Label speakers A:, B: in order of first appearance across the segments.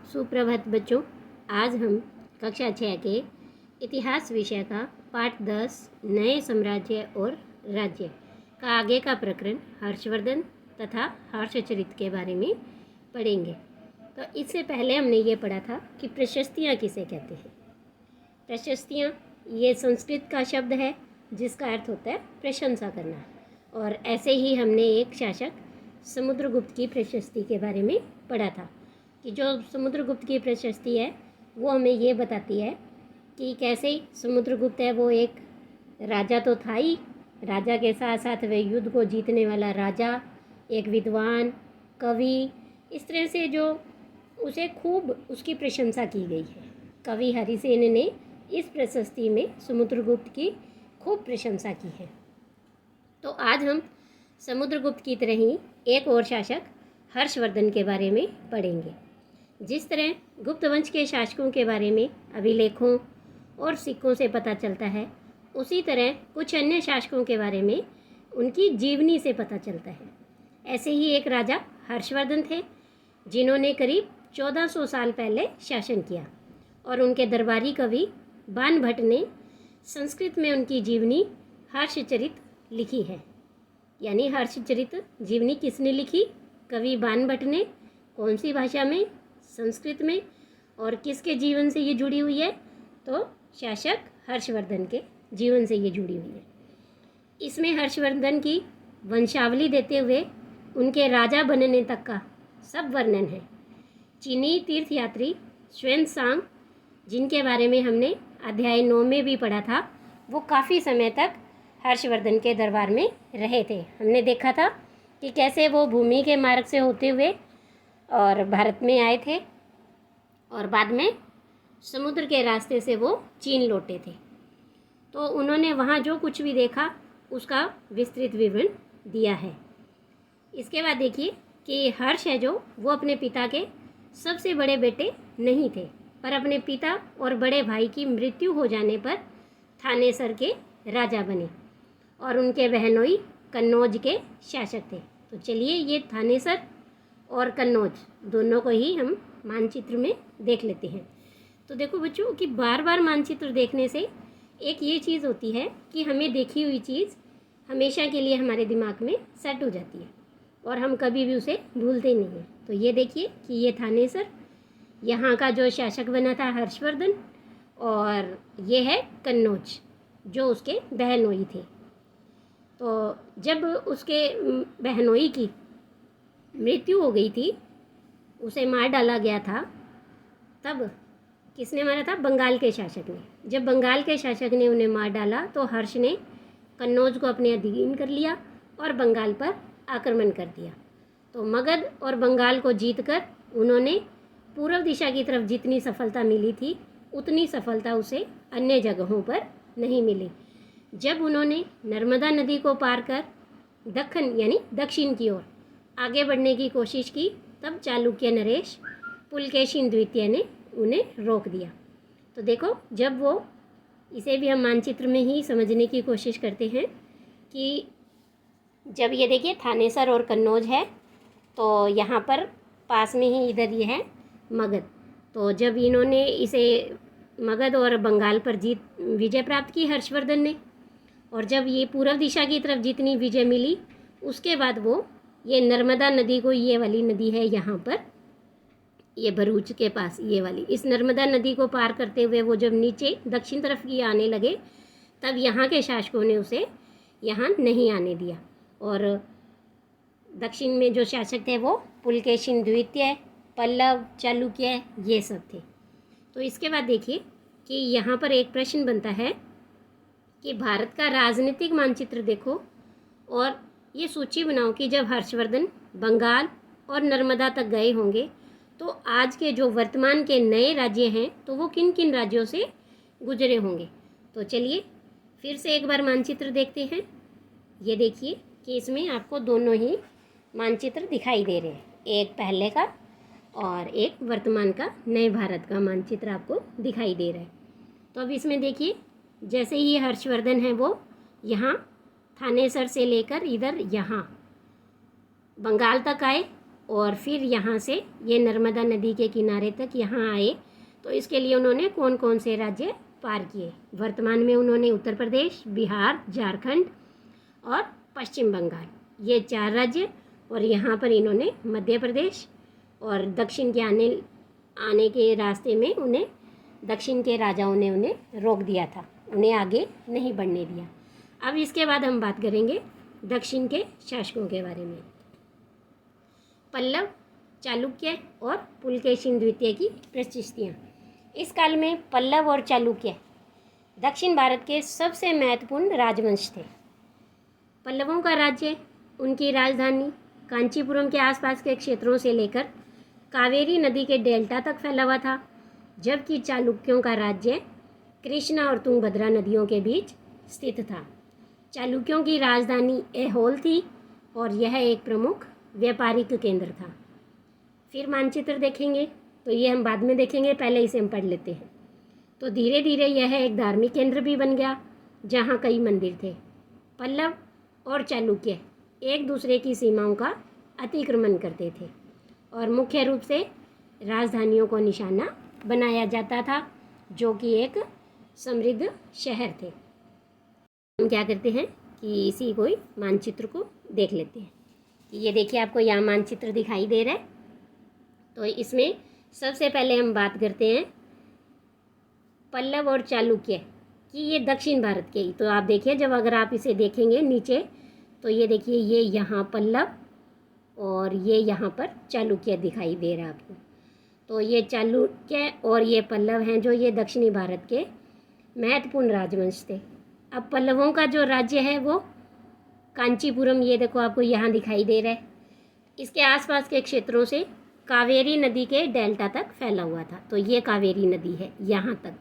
A: सुप्रभात बच्चों। आज हम कक्षा 6 के इतिहास विषय का पाठ 10 नए साम्राज्य और राज्य का आगे का प्रकरण हर्षवर्धन तथा हर्षचरित के बारे में पढ़ेंगे। तो इससे पहले हमने ये पढ़ा था कि प्रशस्तियाँ किसे कहते हैं। प्रशस्तियाँ ये संस्कृत का शब्द है जिसका अर्थ होता है प्रशंसा करना। और ऐसे ही हमने एक शासक समुद्रगुप्त की प्रशस्ति के बारे में पढ़ा था कि जो समुद्रगुप्त की प्रशस्ति है वो हमें ये बताती है कि कैसे समुद्रगुप्त है वो एक राजा तो था ही, राजा के साथ साथ वह युद्ध को जीतने वाला राजा, एक विद्वान, कवि, इस तरह से जो उसे खूब उसकी प्रशंसा की गई है। कवि हरिसेन ने इस प्रशस्ति में समुद्रगुप्त की खूब प्रशंसा की है। तो आज हम समुद्रगुप्त की तरह ही एक और शासक हर्षवर्धन के बारे में पढ़ेंगे। जिस तरह गुप्त वंश के शासकों के बारे में अभिलेखों और सिक्कों से पता चलता है, उसी तरह कुछ अन्य शासकों के बारे में उनकी जीवनी से पता चलता है। ऐसे ही एक राजा हर्षवर्धन थे जिन्होंने करीब 1400 साल पहले शासन किया और उनके दरबारी कवि बाणभट्ट ने संस्कृत में उनकी जीवनी हर्षचरित लिखी है। यानी हर्षचरित जीवनी किसने लिखी? कवि बाणभट्ट ने। कौन सी भाषा में? संस्कृत में। और किसके जीवन से ये जुड़ी हुई है? तो शासक हर्षवर्धन के जीवन से ये जुड़ी हुई है। इसमें हर्षवर्धन की वंशावली देते हुए उनके राजा बनने तक का सब वर्णन है। चीनी तीर्थयात्री xuanzang, जिनके बारे में हमने अध्याय 9 में भी पढ़ा था, वो काफ़ी समय तक हर्षवर्धन के दरबार में रहे थे। हमने देखा था कि कैसे वो भूमि के मार्ग से होते हुए और भारत में आए थे और बाद में समुद्र के रास्ते से वो चीन लौटे थे। तो उन्होंने वहाँ जो कुछ भी देखा उसका विस्तृत विवरण दिया है। इसके बाद देखिए कि हर्ष है जो वो अपने पिता के सबसे बड़े बेटे नहीं थे, पर अपने पिता और बड़े भाई की मृत्यु हो जाने पर थानेसर के राजा बने और उनके बहनोई कन्नौज के शासक थे। तो चलिए ये थानेसर और कन्नौज दोनों को ही हम मानचित्र में देख लेते हैं। तो देखो बच्चों कि बार बार मानचित्र देखने से एक ये चीज़ होती है कि हमें देखी हुई चीज़ हमेशा के लिए हमारे दिमाग में सेट हो जाती है और हम कभी भी उसे भूलते नहीं हैं। तो ये देखिए कि ये थानेसर, यहाँ का जो शासक बना था हर्षवर्धन, और ये है कन्नौज जो उसके बहनोई थे। तो जब उसके बहनोई की मृत्यु हो गई थी, उसे मार डाला गया था, तब किसने मारा था? बंगाल के शासक ने। जब बंगाल के शासक ने उन्हें मार डाला तो हर्ष ने कन्नौज को अपने अधीन कर लिया और बंगाल पर आक्रमण कर दिया। तो मगध और बंगाल को जीतकर उन्होंने पूर्व दिशा की तरफ जितनी सफलता मिली थी उतनी सफलता उसे अन्य जगहों पर नहीं मिली। जब उन्होंने नर्मदा नदी को पार कर दक्कन यानी दक्षिण की ओर आगे बढ़ने की कोशिश की, तब चालुक्य नरेश पुलकेशिन द्वितीय ने उन्हें रोक दिया। तो देखो, जब वो, इसे भी हम मानचित्र में ही समझने की कोशिश करते हैं कि जब ये देखिए थानेसर और कन्नौज है, तो यहाँ पर पास में ही इधर ये है मगध। तो जब इन्होंने इसे मगध और बंगाल पर विजय प्राप्त की हर्षवर्धन ने, और जब ये पूर्व दिशा की तरफ जितनी विजय मिली उसके बाद वो ये नर्मदा नदी को, ये वाली नदी है यहाँ पर, ये भरूच के पास ये वाली, इस नर्मदा नदी को पार करते हुए वो जब नीचे दक्षिण तरफ की आने लगे, तब यहाँ के शासकों ने उसे यहाँ नहीं आने दिया। और दक्षिण में जो शासक थे वो पुलकेशिन द्वितीय, पल्लव, चालुक्य, ये सब थे। तो इसके बाद देखिए कि यहाँ पर एक प्रश्न बनता है कि भारत का राजनीतिक मानचित्र देखो और ये सूची बनाओ कि जब हर्षवर्धन बंगाल और नर्मदा तक गए होंगे तो आज के जो वर्तमान के नए राज्य हैं तो वो किन किन राज्यों से गुजरे होंगे। तो चलिए फिर से एक बार मानचित्र देखते हैं। ये देखिए कि इसमें आपको दोनों ही मानचित्र दिखाई दे रहे हैं, एक पहले का और एक वर्तमान का नए भारत का मानचित्र आपको दिखाई दे रहा है। तो अब इसमें देखिए, जैसे ही हर्षवर्धन है वो यहाँ थानेसर से लेकर इधर यहाँ बंगाल तक आए और फिर यहाँ से ये नर्मदा नदी के किनारे तक यहाँ आए, तो इसके लिए उन्होंने कौन कौन से राज्य पार किए। वर्तमान में उन्होंने उत्तर प्रदेश, बिहार, झारखंड और पश्चिम बंगाल, ये 4 राज्य, और यहाँ पर इन्होंने मध्य प्रदेश और दक्षिण के आने के रास्ते में उन्हें दक्षिण के राजाओं ने उन्हें रोक दिया था, उन्हें आगे नहीं बढ़ने दिया। अब इसके बाद हम बात करेंगे दक्षिण के शासकों के बारे में। पल्लव, चालुक्य और पुलकेशिन द्वितीय की प्रशस्तियाँ। इस काल में पल्लव और चालुक्य दक्षिण भारत के सबसे महत्वपूर्ण राजवंश थे। पल्लवों का राज्य उनकी राजधानी कांचीपुरम के आसपास के क्षेत्रों से लेकर कावेरी नदी के डेल्टा तक फैला हुआ था, जबकि चालुक्यों का राज्य कृष्णा और तुंगभद्रा नदियों के बीच स्थित था। चालुक्यों की राजधानी ऐहोल थी और यह एक प्रमुख व्यापारिक केंद्र था। फिर मानचित्र देखेंगे, तो ये हम बाद में देखेंगे, पहले इसे हम पढ़ लेते हैं। तो धीरे धीरे यह एक धार्मिक केंद्र भी बन गया, जहाँ कई मंदिर थे। पल्लव और चालुक्य एक दूसरे की सीमाओं का अतिक्रमण करते थे और मुख्य रूप से राजधानियों को निशाना बनाया जाता था, जो कि एक समृद्ध शहर थे। हम क्या करते हैं कि इसी कोई मानचित्र को देख लेते हैं। ये देखिए, आपको यहाँ मानचित्र दिखाई दे रहा है। तो इसमें सबसे पहले हम बात करते हैं पल्लव और चालुक्य कि ये दक्षिण भारत के ही। तो आप देखिए, जब अगर आप इसे देखेंगे नीचे, तो ये देखिए, ये यहाँ पल्लव और ये यहाँ पर चालुक्य दिखाई दे रहा है आपको। तो ये चालुक्य और ये पल्लव हैं जो ये दक्षिणी भारत के महत्वपूर्ण राजवंश थे। अब पल्लवों का जो राज्य है वो कांचीपुरम, ये देखो आपको यहाँ दिखाई दे रहा है, इसके आसपास के क्षेत्रों से कावेरी नदी के डेल्टा तक फैला हुआ था। तो ये कावेरी नदी है यहाँ तक,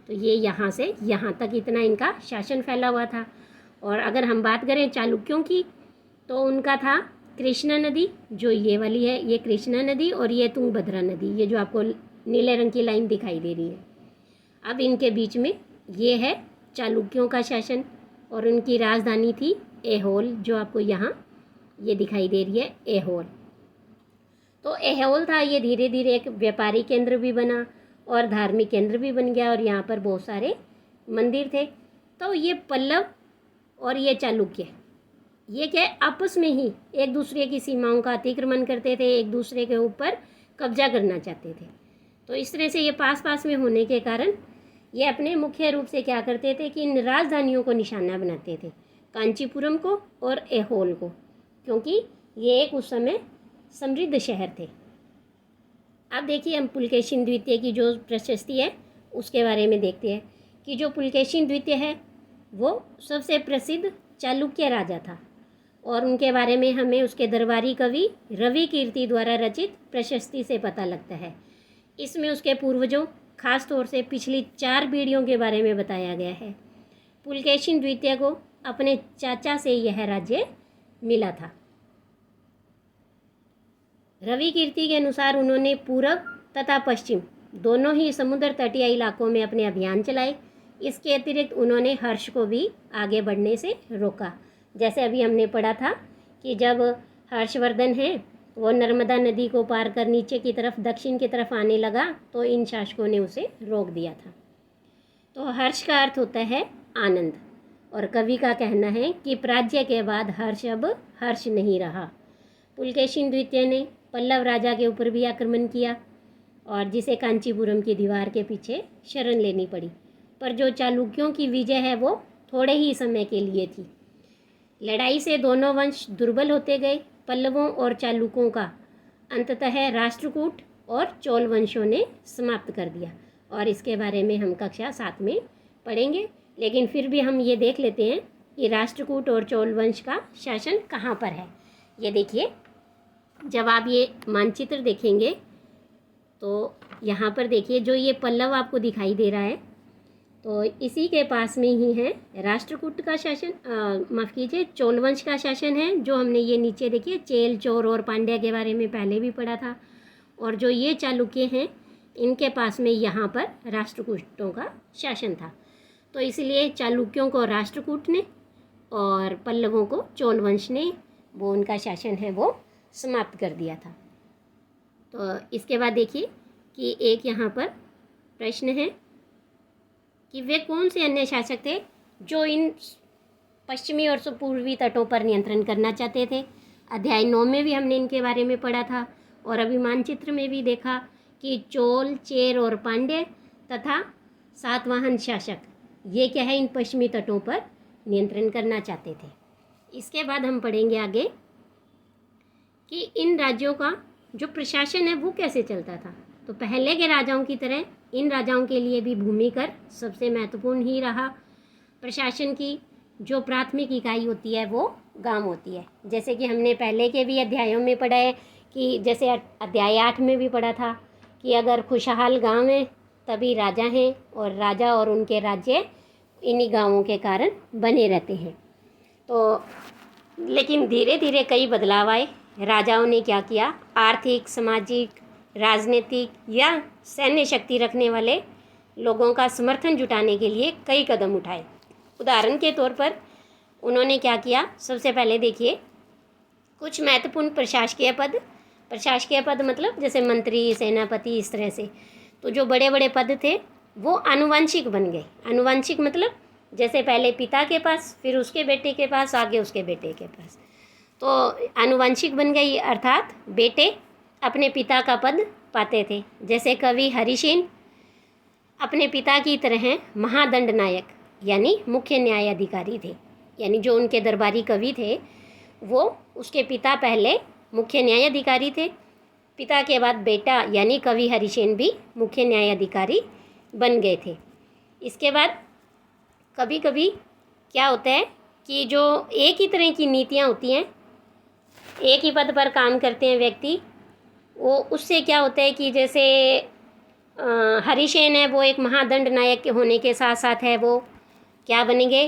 A: तो ये यहाँ से यहाँ तक इतना इनका शासन फैला हुआ था। और अगर हम बात करें चालुक्यों की, तो उनका था कृष्णा नदी, जो ये वाली है, ये कृष्णा नदी, और ये तुंगभद्रा नदी, ये जो आपको नीले रंग की लाइन दिखाई दे रही है। अब इनके बीच में ये है चालुक्यों का शासन, और उनकी राजधानी थी ऐहोल, जो आपको यहाँ ये दिखाई दे रही है, ऐहोल। तो ऐहोल था, ये धीरे धीरे एक व्यापारिक केंद्र भी बना और धार्मिक केंद्र भी बन गया, और यहाँ पर बहुत सारे मंदिर थे। तो ये पल्लव और ये चालुक्य, ये क्या आपस में ही एक दूसरे की सीमाओं का अतिक्रमण करते थे, एक दूसरे के ऊपर कब्जा करना चाहते थे। तो इस तरह से ये पास पास में होने के कारण ये अपने मुख्य रूप से क्या करते थे कि इन राजधानियों को निशाना बनाते थे, कांचीपुरम को और ऐहोल को, क्योंकि ये एक उस समय समृद्ध शहर थे। अब देखिए, हम पुलकेशिन द्वितीय की जो प्रशस्ति है उसके बारे में देखते हैं कि जो पुलकेशिन द्वितीय है वो सबसे प्रसिद्ध चालुक्य राजा था, और उनके बारे में हमें उसके दरबारी कवि रवि कीर्ति द्वारा रचित प्रशस्ति से पता लगता है। इसमें उसके पूर्वजों, खास तौर से पिछली 4 पीढ़ियों के बारे में बताया गया है। पुलकेशिन द्वितीय को अपने चाचा से यह राज्य मिला था। रवि कीर्ति के अनुसार उन्होंने पूर्व तथा पश्चिम दोनों ही समुद्र तटीय इलाकों में अपने अभियान चलाए। इसके अतिरिक्त उन्होंने हर्ष को भी आगे बढ़ने से रोका। जैसे अभी हमने पढ़ा था कि जब हर्षवर्धन है वो नर्मदा नदी को पार कर नीचे की तरफ, दक्षिण की तरफ आने लगा, तो इन शासकों ने उसे रोक दिया था। तो हर्ष का अर्थ होता है आनंद, और कवि का कहना है कि प्राज्य के बाद हर्ष अब हर्ष नहीं रहा। पुलकेशिन द्वितीय ने पल्लव राजा के ऊपर भी आक्रमण किया, और जिसे कांचीपुरम की दीवार के पीछे शरण लेनी पड़ी। पर जो चालुक्यों की विजय है वो थोड़े ही समय के लिए थी। लड़ाई से दोनों वंश दुर्बल होते गए। पल्लवों और चालुक्यों का अंततः राष्ट्रकूट और चोल वंशों ने समाप्त कर दिया, और इसके बारे में हम कक्षा 7 में पढ़ेंगे। लेकिन फिर भी हम ये देख लेते हैं कि राष्ट्रकूट और चोल वंश का शासन कहाँ पर है। ये देखिए, जब आप ये मानचित्र देखेंगे तो यहाँ पर देखिए, जो ये पल्लव आपको दिखाई दे रहा है, तो इसी के पास में ही है राष्ट्रकूट का शासन, माफ़ कीजिए, चोल वंश का शासन है, जो हमने ये नीचे देखिए चेल, चोर और पांड्या के बारे में पहले भी पढ़ा था। और जो ये चालुक्य हैं, इनके पास में यहाँ पर राष्ट्रकूटों का शासन था। तो इसलिए चालुक्यों को राष्ट्रकूट ने और पल्लवों को चोल वंश ने वो उनका शासन है वो समाप्त कर दिया था। तो इसके बाद देखिए कि एक यहाँ पर प्रश्न है कि वे कौन से अन्य शासक थे जो इन पश्चिमी और पूर्वी तटों पर नियंत्रण करना चाहते थे। अध्याय 9 में भी हमने इनके बारे में पढ़ा था और अभी मानचित्र में भी देखा कि चोल, चेर और पांड्य तथा सातवाहन शासक ये क्या है, इन पश्चिमी तटों पर नियंत्रण करना चाहते थे। इसके बाद हम पढ़ेंगे आगे कि इन राज्यों का जो प्रशासन है वो कैसे चलता था। तो पहले के राजाओं की तरह इन राजाओं के लिए भी भूमि कर सबसे महत्वपूर्ण ही रहा। प्रशासन की जो प्राथमिक इकाई होती है वो गांव होती है। जैसे कि हमने पहले के भी अध्यायों में पढ़ा है कि जैसे अध्याय 8 में भी पढ़ा था कि अगर खुशहाल गांव है तभी राजा हैं, और राजा और उनके राज्य इन्हीं गांवों के कारण बने रहते हैं। तो लेकिन धीरे धीरे कई बदलाव आए। राजाओं ने क्या किया, आर्थिक, सामाजिक, राजनीतिक या सैन्य शक्ति रखने वाले लोगों का समर्थन जुटाने के लिए कई कदम उठाए। उदाहरण के तौर पर उन्होंने क्या किया, सबसे पहले देखिए कुछ महत्वपूर्ण प्रशासकीय पद मतलब जैसे मंत्री, सेनापति, इस तरह से। तो जो बड़े बड़े पद थे वो आनुवंशिक बन गए। आनुवंशिक मतलब जैसे पहले पिता के पास, फिर उसके बेटे के पास, आगे उसके बेटे के पास, तो आनुवंशिक बन गई, अर्थात बेटे अपने पिता का पद पाते थे। जैसे कवि हरिसेन अपने पिता की तरह महादंड नायक यानी मुख्य न्यायाधिकारी थे। यानी जो उनके दरबारी कवि थे वो उसके पिता पहले मुख्य न्यायाधिकारी थे, पिता के बाद बेटा यानी कवि हरिसेन भी मुख्य न्यायाधिकारी बन गए थे। इसके बाद कभी कभी क्या होता है कि जो एक ही तरह की नीतियाँ होती हैं, एक ही पद पर काम करते हैं व्यक्ति, वो उससे क्या होता है कि जैसे हरिसेन है वो एक महादंड नायक के होने के साथ साथ है वो क्या बनेंगे,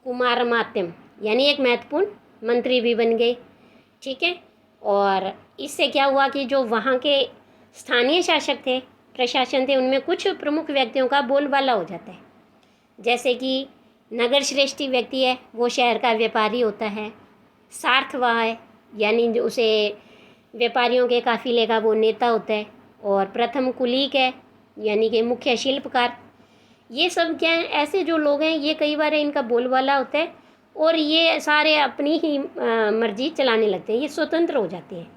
A: कुमारमात्यम यानी एक महत्वपूर्ण मंत्री भी बन गए। ठीक है, और इससे क्या हुआ कि जो वहाँ के स्थानीय शासक थे, प्रशासन थे, उनमें कुछ प्रमुख व्यक्तियों का बोलबाला हो जाता है। जैसे कि नगर श्रेष्ठी व्यक्ति है वो शहर का व्यापारी होता है, सार्थवाह है यानी जो उसे व्यापारियों के काफिले का वो नेता होता है, और प्रथम कुलीक है यानी कि मुख्य शिल्पकार। ये सब क्या है, ऐसे जो लोग हैं ये कई बार इनका बोलबाला होता है और ये सारे अपनी ही मर्जी चलाने लगते हैं, ये स्वतंत्र हो जाते हैं।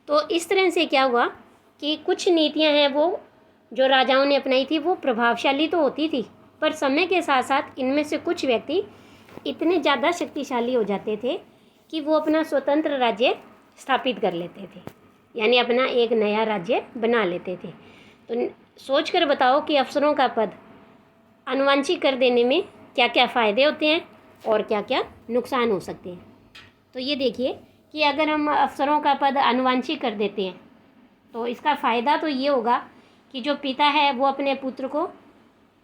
A: तो इस तरह से क्या हुआ कि कुछ नीतियां हैं वो जो राजाओं ने अपनाई थी वो प्रभावशाली तो होती थी, पर समय के साथ साथ इनमें से कुछ व्यक्ति इतने ज़्यादा शक्तिशाली हो जाते थे कि वो अपना स्वतंत्र राज्य स्थापित कर लेते थे, यानी अपना एक नया राज्य बना लेते थे। तो सोच कर बताओ कि अफसरों का पद आनुवंशिक कर देने में क्या क्या फ़ायदे होते हैं और क्या क्या नुकसान हो सकते हैं। तो ये देखिए कि अगर हम अफसरों का पद आनुवंशिक कर देते हैं तो इसका फ़ायदा तो ये होगा कि जो पिता है वो अपने पुत्र को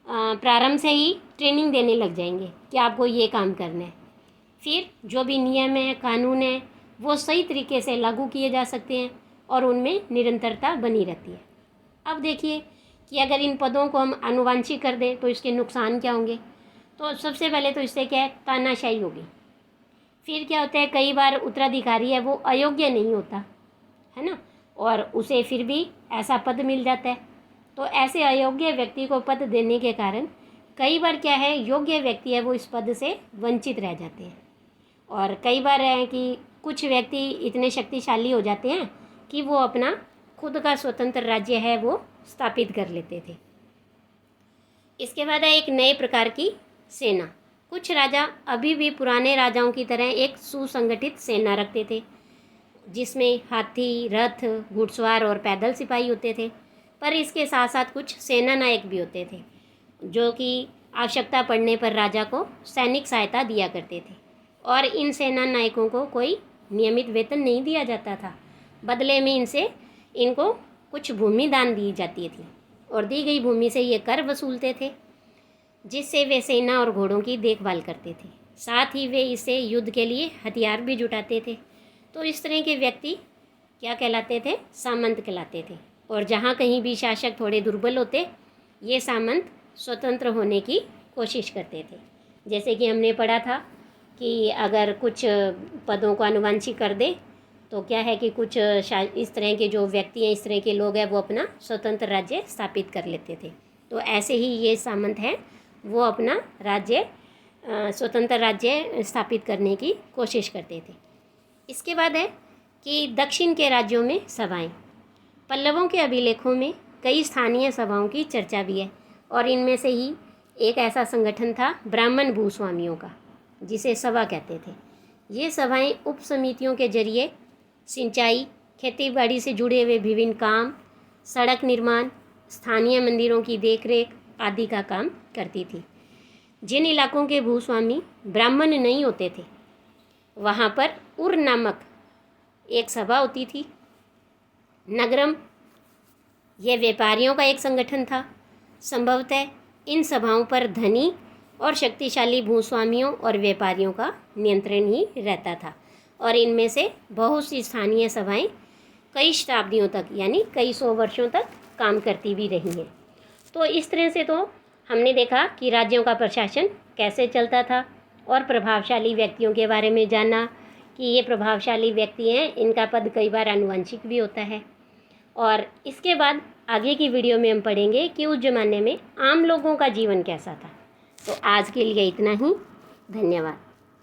A: प्रारंभ से ही ट्रेनिंग देने लग जाएंगे कि आपको ये काम करना है। फिर जो भी नियम है, कानून है, वो सही तरीके से लागू किए जा सकते हैं और उनमें निरंतरता बनी रहती है। अब देखिए कि अगर इन पदों को हम आनुवंशिक कर दें तो इसके नुकसान क्या होंगे। तो सबसे पहले तो इससे क्या है, तानाशाही होगी। फिर क्या होता है, कई बार उत्तराधिकारी है वो अयोग्य नहीं होता है ना, और उसे फिर भी ऐसा पद मिल जाता है। तो ऐसे अयोग्य व्यक्ति को पद देने के कारण कई बार क्या है, योग्य व्यक्ति है वो इस पद से वंचित रह जाते हैं। और कई बार है कि कुछ व्यक्ति इतने शक्तिशाली हो जाते हैं कि वो अपना खुद का स्वतंत्र राज्य है वो स्थापित कर लेते थे। इसके बाद है एक नए प्रकार की सेना। कुछ राजा अभी भी पुराने राजाओं की तरह एक सुसंगठित सेना रखते थे जिसमें हाथी, रथ, घुड़सवार और पैदल सिपाही होते थे, पर इसके साथ साथ कुछ सेना नायक भी होते थे जो कि आवश्यकता पड़ने पर राजा को सैनिक सहायता दिया करते थे। और इन सेना नायकों को कोई नियमित वेतन नहीं दिया जाता था, बदले में इनको कुछ भूमि दान दी जाती थी और दी गई भूमि से ये कर वसूलते थे जिससे वे सेना और घोड़ों की देखभाल करते थे। साथ ही वे इससे युद्ध के लिए हथियार भी जुटाते थे। तो इस तरह के व्यक्ति क्या कहलाते थे, सामंत कहलाते थे। और जहाँ कहीं भी शासक थोड़े दुर्बल होते, ये सामंत स्वतंत्र होने की कोशिश करते थे। जैसे कि हमने पढ़ा था कि अगर कुछ पदों को आनुवंशिक कर दे तो क्या है कि कुछ इस तरह के जो व्यक्ति हैं, इस तरह के लोग हैं, वो अपना स्वतंत्र राज्य स्थापित कर लेते थे। तो ऐसे ही ये सामंत हैं, वो अपना राज्य स्वतंत्र राज्य स्थापित करने की कोशिश करते थे। इसके बाद है कि दक्षिण के राज्यों में सभाएं। पल्लवों के अभिलेखों में कई स्थानीय सभाओं की चर्चा भी है, और इनमें से ही एक ऐसा संगठन था ब्राह्मण भूस्वामियों का, जिसे सभा कहते थे। ये सभाएं उप समितियों के जरिए सिंचाई, खेती-बाड़ी से जुड़े हुए विभिन्न काम, सड़क निर्माण, स्थानीय मंदिरों की देखरेख आदि का काम करती थी। जिन इलाकों के भूस्वामी ब्राह्मण नहीं होते थे, वहाँ पर उर नामक एक सभा होती थी। नगरम, यह व्यापारियों का एक संगठन था। संभवतः इन सभाओं पर धनी और शक्तिशाली भूस्वामियों और व्यापारियों का नियंत्रण ही रहता था, और इनमें से बहुत सी स्थानीय सभाएं कई शताब्दियों तक, यानी कई सौ वर्षों तक काम करती भी रही हैं। तो इस तरह से तो हमने देखा कि राज्यों का प्रशासन कैसे चलता था, और प्रभावशाली व्यक्तियों के बारे में जाना कि ये प्रभावशाली व्यक्ति हैं, इनका पद कई बार आनुवंशिक भी होता है। और इसके बाद आगे की वीडियो में हम पढ़ेंगे कि उस ज़माने में आम लोगों का जीवन कैसा था। तो आज के लिए इतना ही। धन्यवाद।